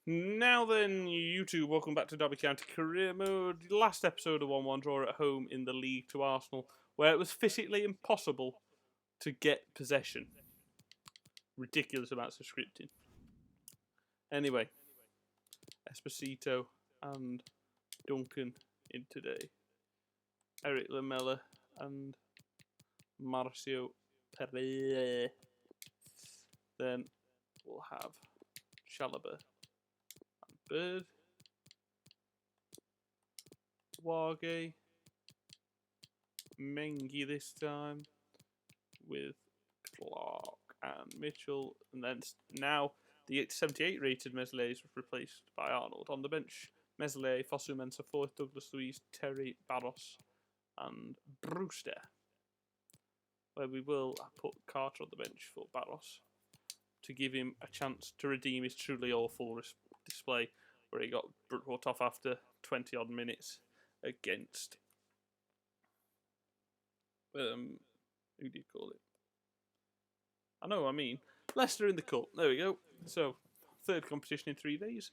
Now then, YouTube, welcome back to Derby County Career Mode. Last episode of 1-1 draw at home in the league to Arsenal, where it was physically impossible to get possession. Ridiculous amounts of scripting. Anyway, Esposito and Duncan in today. Eric Lamela and Marcio Pereira. Then we'll have Chalobah. Bird, Wage, Mengi this time, with Clark and Mitchell, and then now the 78 rated Meslier is replaced by Arnold. On the bench, Meslier, Fosu Mensah, Forth, Douglas Luiz, Terry, Barros, and Brewster. Where we will put Carter on the bench for Barros to give him a chance to redeem his truly awful display, where he got brought off after 20 odd minutes against who do you call it? I mean Leicester in the cup. There we go. So third competition in 3 days.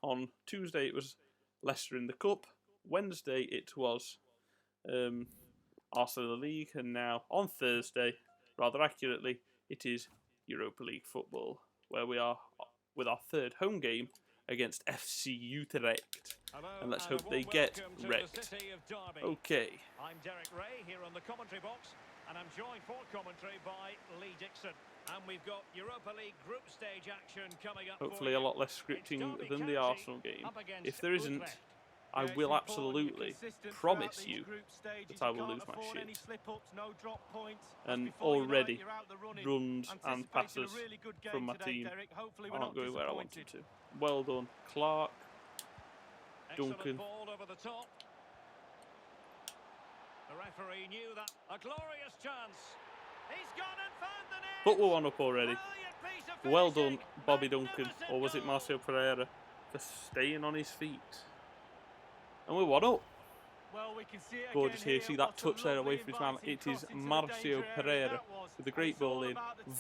On Tuesday it was Leicester in the cup. Wednesday it was Arsenal in the league, and now on Thursday, rather accurately, it is Europa League football, where we are with our third home game against FC UT-REKT. And let's hope they get wrecked. Okay. I'm Derek Ray here on the commentary box, and I'm joined for commentary by Lee Dixon. And we've got Europa League group stage action coming up. Hopefully a lot less scripting than the Arsenal game. If there isn't, I will absolutely promise you that I will lose my shit. And already, runs and passes from my team aren't going where I want them to. Well done, Clark, Duncan. The referee knew that a glorious chance. He's gone and found the net. But we're one up already. Well done, Bobby Duncan, or was it Marcio Pereira, for staying on his feet. And we're one up. Well, we can see it gorgeous here. See that touch there away from his man. It is Marcio Pereira with a great ball in,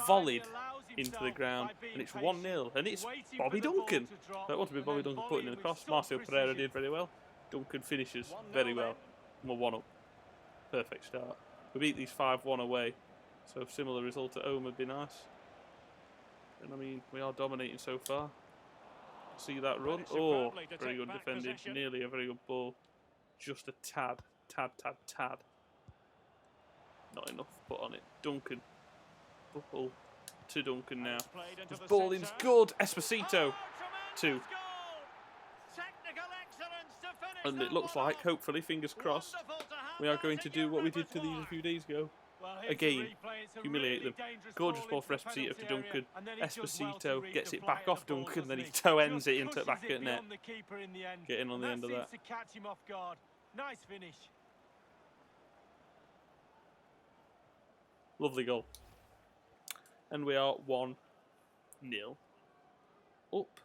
volleyed into the ground, and it's 1-0. And it's Bobby Duncan. That wanted to be Bobby Duncan putting it across. Marcio Pereira did very well. Duncan finishes very well. And we're one up. Perfect start. We beat these 5-1 away, so a similar result at home would be nice. And I mean, we are dominating so far. See that run? Oh, very good defending. Nearly a very good ball. Just a tad. Not enough put on it. Duncan. Ball to Duncan now. His ball is good. Esposito. 2. And it looks like, hopefully, fingers crossed, we are going to do what we did to these a few days ago. Again, humiliate them. Gorgeous ball for Esposito to Duncan. Esposito gets it back off Duncan, then he toe ends it into the back of net. Get in on the end of that. Nice finish. Lovely goal. And we are 1-0 up.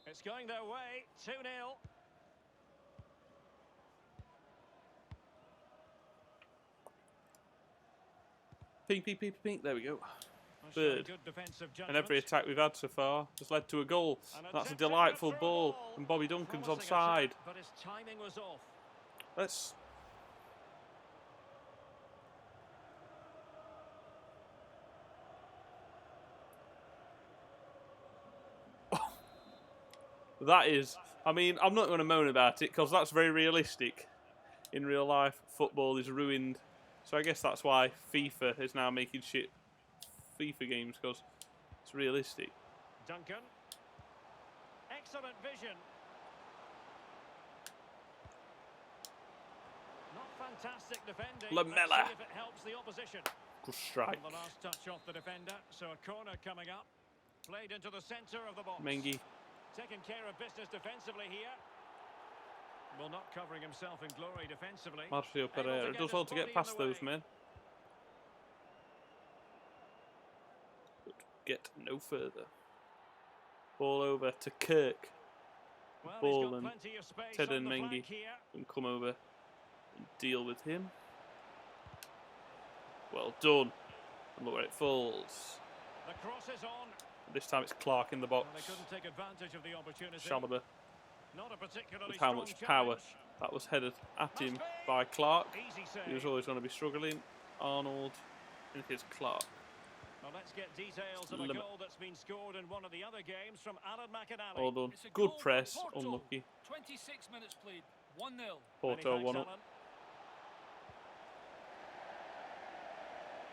It's going their way. 2-0. Pink. There we go. Bird. And every attack we've had so far has led to a goal. That's a delightful ball. And Bobby Duncan's onside. But his timing was off. Let's... That is... I mean, I'm not going to moan about it because that's very realistic. In real life, football is ruined. So I guess that's why FIFA is now making shit FIFA games, because it's realistic. Duncan. Excellent vision. Not fantastic defending. Lamela. See if it helps the opposition. Good strike. The last touch off the defender, so a corner coming up. Played into the centre of the box. Mengi. Taking care of business defensively here. Well, not covering himself in glory defensively. Marcio Pereira does all to get past those men. But get no further. Ball over to Kirk. Well, Ball and Ted and Mengi can come over and deal with him. Well done. And look where it falls. The cross is on. This time it's Clark in the box. Well, they couldn't take advantage of the opportunity. Chalobah. Not a particularly With how strong much power challenge. that was headed at him by Clark. Easy save. He was always going to be struggling. Arnold, and here's Clark. Well, let's get details of a goal that's been scored in one of the other games from Alan McAnally. All done. It's a Good goal for press, Porto. unlucky. 26 minutes played, 1-0. Porto Many 1 thanks, up. Alan.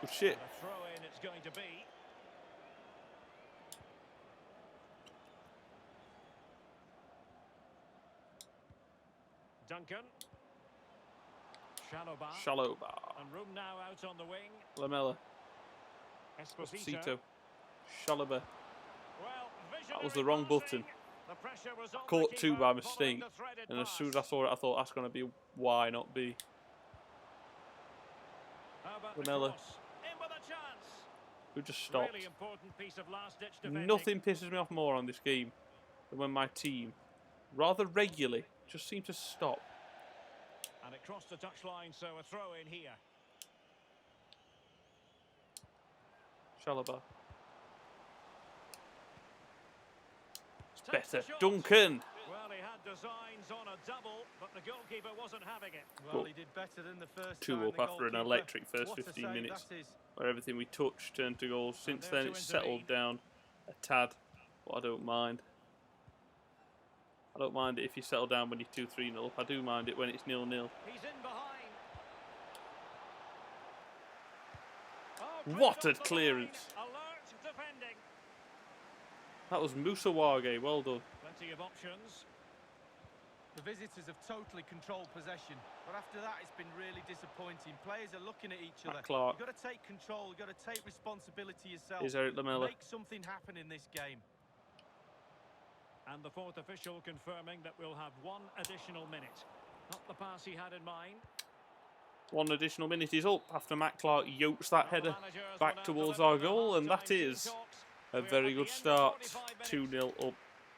Good shit. And a throw-in it's going to be. Duncan. Chalobah. And room now out on the wing. Lamela. Esposito. Chalobah. Well, That was the wrong button. The pressure was on Caught the two keeper by following mistake. the threaded And as pass. soon as I saw it, I thought that's going to be Y, not B. How about the Lamela. cross? In with a chance. Who just stopped. Really important piece of last-ditch defending. Nothing pisses me off more on this game than when my team, rather regularly, just seem to stop. And it crossed the touchline, so a throw in here. Chalobah. It's Takes the better. shot. Duncan. Well, he had designs on a double, but the goalkeeper wasn't having it. Well, he did better than the first Two time, up the after an goalkeeper. electric first What a 15 save minutes. that is. Where everything we touched turned to goals. Since there then, to it's settled intervene. down a tad, but I don't mind. I don't mind it if you settle down when you're 2-3-0 up. I do mind it when it's 0-0. He's in behind. Oh, What cleared a off the clearance. line. Alert defending. That was Musawage. Well done. Plenty of options. The visitors have totally controlled possession, but after that it's been really disappointing. Players are looking at each other. Matt Clark. You've got to take control, you've got to take responsibility yourself. Here's Eric Lamela. Make something happen in this game. And the fourth official confirming that we'll have one additional minute. Not the pass he had in mind. One additional minute is up after Matt Clark yokes that Well, the header managers back will now towards deliver our the goal, and that half-time is team talks. a We're very at good the end of start. 45 2-0 minutes. up.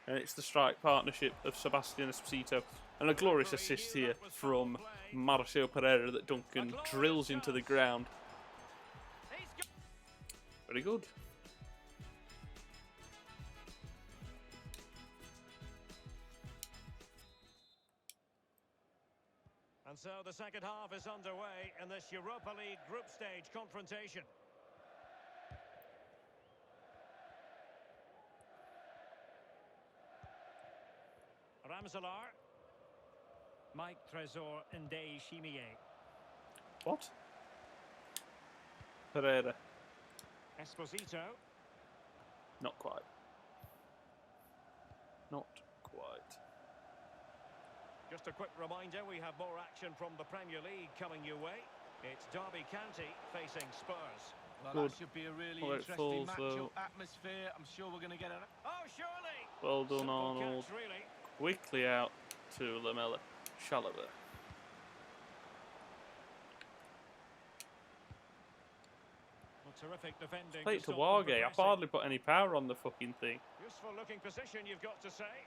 And it's the strike partnership of Sebastian Esposito. And a glorious assist here from Marcio Pereira that Duncan drills into the ground. He's got Very good. And so the second half is underway in this Europa League group stage confrontation. Ramselaar. Mike Trésor Ndeye Chimier. What? Pereira. Esposito. Not quite. Not quite. Just a quick reminder, we have more action from the Premier League coming your way. It's Derby County facing Spurs. Well, Good. that should be a really Well, it interesting falls, matchup. though. Atmosphere, I'm sure we're going to get an... Oh, surely! Well done, Simple Arnold. catch, really. Quickly out to Lamela. Chalobah. Well, terrific defending. Play it to stop them Wage. I progressing. hardly put any power on the fucking thing. Useful looking position, you've got to say.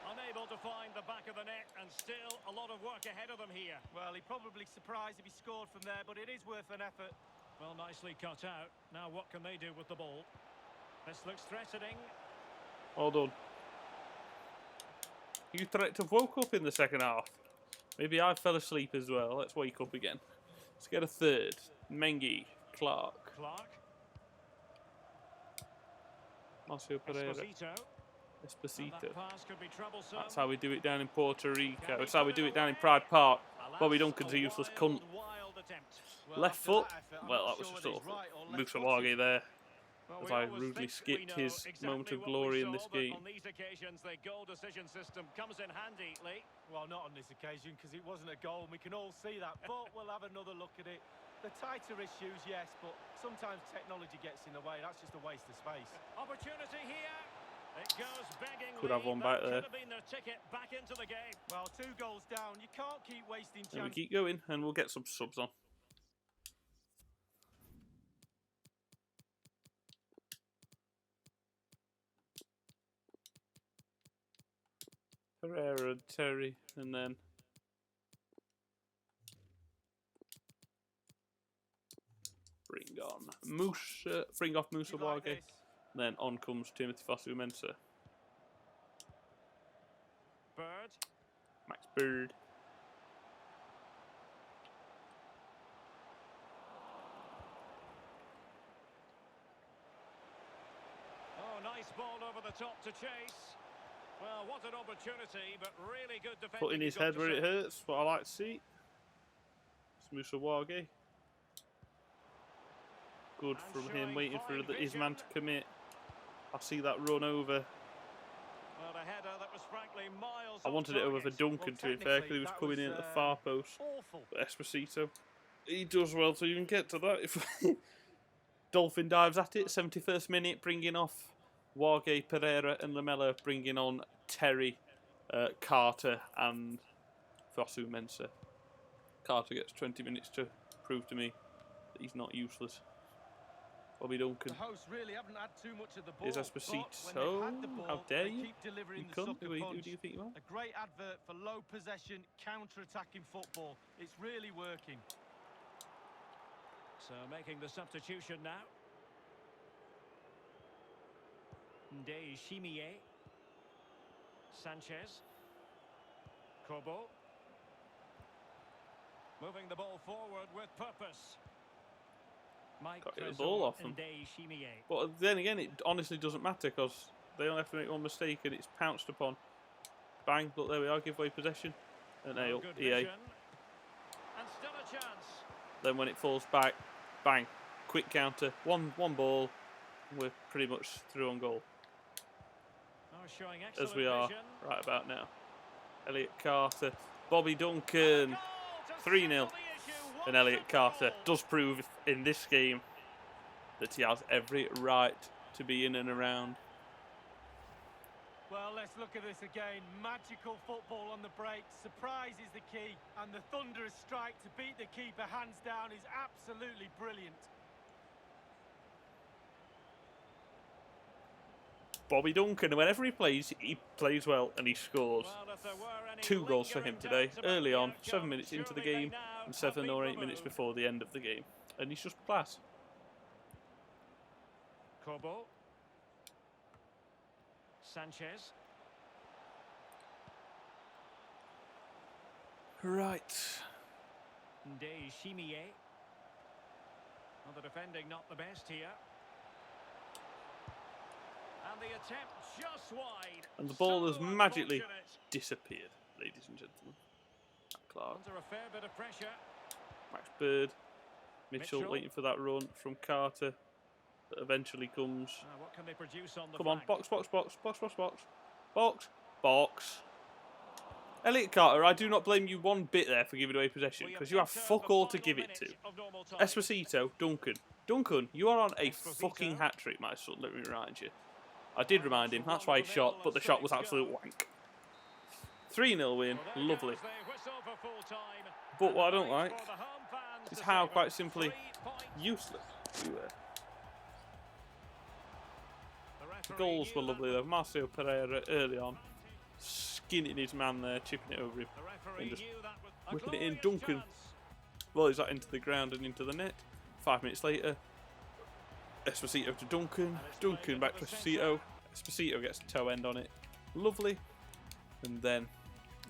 Unable to find the back of the net, and still a lot of work ahead of them here. Well, he'd probably surprised if he scored from there, but it is worth an effort. Well, nicely cut out. Now what can they do with the ball? This looks threatening. Well done. UT-REKT have woke up in the second half. Maybe I fell asleep as well. Let's wake up again. Let's get a third. Mengi. Clark. Clark. Marcio Pereira. Esposito. And Esposito. that pass could be troublesome. That's how we do it down in Puerto Rico. It's how we do it down in Pride Park. Alas, Bobby Duncan's a useless cunt. wild attempt. Well, Left after foot. that effort, I'm Well, not that was sure just whether he's awful. right or left-footed. Musawage there. Well, As we I always rudely think skipped we know his moment exactly of what we glory in saw, this but game. on these occasions, the goal decision system comes in handy, Lee. Well, not on this occasion, because it wasn't a goal, and we can all see that. But we'll have another look at it. The tighter issues, yes, but sometimes technology gets in the way. That's just a waste of space. Opportunity here. It goes begging. Could have one back there. Could have been their ticket back into the game. Well, 2 goals down. You can't keep wasting And we chances. keep going, and we'll get some subs on. Pereira, Terry, and then Bring off Musa You'd like Wage. this. Then on comes Timothy Fosu-Mensah. Bird. Max Bird. Oh, nice ball over the top to chase. Well, what an opportunity, but really good defending. Putting his head where it hurts, what I like to see. It's Musa Wage. Good from him, waiting for his man to commit. I see that run over. Well, a header that was frankly miles I wanted it over for Duncan, to be fair, because he was coming in at the far post. Awful. But Esposito, he does well to even get to that. If Dolphin dives at it, 71st minute, bringing off Wage, Pereira and Lamela, bringing on Terry, Carter and Fosu-Mensah. Carter gets 20 minutes to prove to me that he's not useless. Bobby Duncan. The hosts really haven't had too much of the ball. Is Esposito? How dare you? Keep delivering You the cunt. sucker Who punch. do you think you are? A great advert for low possession, counter-attacking football. It's really working. So making the substitution now. Ndeye Sanchez. Kobo. Moving the ball forward with purpose. Mike Got to get the ball off them. But then again, it honestly doesn't matter because they only have to make one mistake and it's pounced upon. Bang, look, there we are, give away possession. And nail, EA. And still a chance. Then when it falls back, bang, quick counter, one ball, we're pretty much through on goal. Oh, showing As we are vision. right about now. Elliot Carter, Bobby Duncan, 3-0. And Elliot Carter does prove in this game that he has every right to be in and around. Well, let's look at this again. Magical football on the break. Surprise is the key. And the thunderous strike to beat the keeper hands down is absolutely brilliant. Bobby Duncan, whenever he plays well and he scores. Well, if there were any 2 goals for him today, doubts about early the on, outcome, 7 minutes into the surely they game, now and have 7 been or 8 minutes removed. before the end of the game. And he's just class. Kobo. Sanchez. Right. Ndeye. Well, the defending not the best here. And the attempt just wide. And the ball has So magically unfortunate. disappeared, ladies and gentlemen. Clark, Under a fair bit of pressure. Max Bird, Mitchell Mitchell. waiting for that run from Carter that eventually comes. What can they produce on the Come on, flank? box. Elliot Carter, I do not blame you one bit there for giving away possession, We because you have entered fuck the all to final give it to. minute of normal time. Esposito, Duncan, you are on a Esposito. fucking hat-trick, my son, let me remind you. I did remind him, that's why he shot, but the shot was absolute wank. 3-0 win, Well, there lovely. goes the whistle for full time. But what I don't And like for the home fans is to how savour quite simply 3 points. useless you were. The The referee goals were knew lovely that though. Marcio Pereira early on, skinning his man there, chipping it over him. The referee And just knew that was a whipping it in. glorious Duncan chance. volleys that into the ground and into the net. 5 minutes later, Esposito to Duncan. Duncan back to Esposito. Esposito gets a toe end on it. Lovely. And then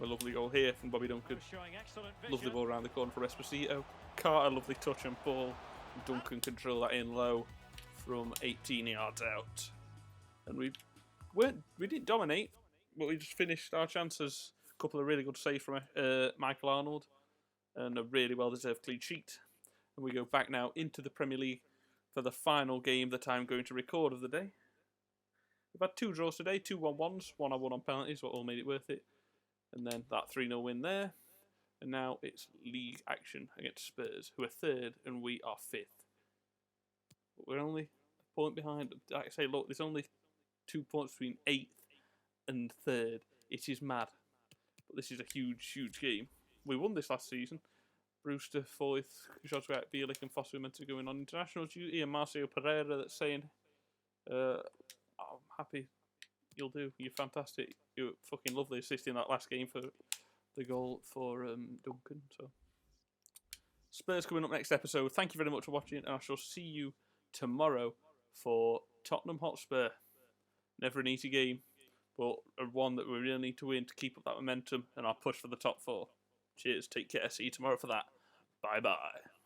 a lovely goal here from Bobby Duncan. Showing excellent Lovely vision. ball around the corner from Esposito. Carter, lovely touch and ball. Duncan control that in low from 18 yards out. And we didn't dominate, but we just finished our chances. A couple of really good saves from Michael Arnold and a really well-deserved clean sheet. And we go back now into the Premier League for the final game that I'm going to record of the day. We've had 2 draws today, 2 1-1s. One I won on penalties, what all made it worth it. And then that 3-0 win there. And now it's league action against Spurs, who are 3rd and we are 5th. But we're only a point behind. Like I say, look, there's only 2 points between 8th and 3rd. It is mad. But this is a huge, huge game. We won this last season. Brewster 4th, Joswak, Bielik and Fosu-Mensah going on international duty, and Marcio Pereira that's saying, I'm happy, you'll do, you're fantastic, you're fucking lovely, assisting that last game for the goal for Duncan. So Spurs coming up next episode. Thank you very much for watching, and I shall see you tomorrow for Tottenham Hotspur. Never an easy game, but one that we really need to win to keep up that momentum and our push for the top 4. Cheers, take care, see you tomorrow for that. Bye-bye.